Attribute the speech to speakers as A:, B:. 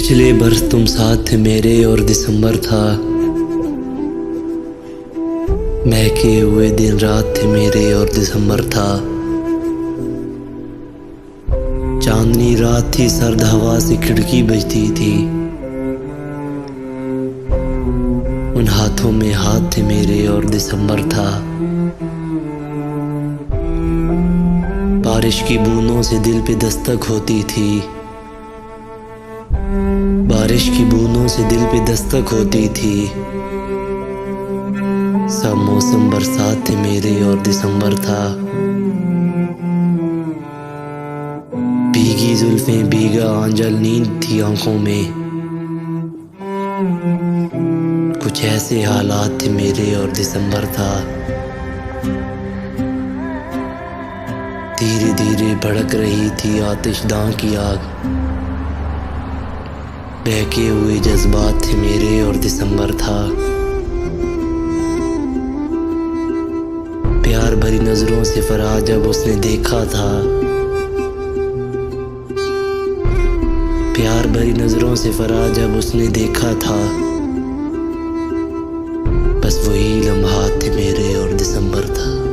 A: पिछले बरस तुम साथ थे मेरे और दिसंबर था। महके हुए दिन रात थे मेरे और दिसंबर था। चांदनी रात थी, सर्द हवा से खिड़की बजती थी। उन हाथों में हाथ थे मेरे और दिसंबर था। बारिश की बूंदों से दिल पे दस्तक होती थी। बारिश की बूंदों से दिल पे दस्तक होती थी। सब मौसम बरसात थे मेरे और दिसंबर था। भीगी जुल्फें, भीगा आंचल, नींद थी आंखों में। कुछ ऐसे हालात थे मेरे और दिसंबर था। धीरे धीरे भड़क रही थी आतिशदां की आग। बहके हुए जज्बात थे मेरे और दिसंबर था। प्यार भरी नजरों से फराज जब उसने देखा था। प्यार भरी नजरों से फराज जब उसने देखा था। बस वही लम्हात थे मेरे और दिसंबर था।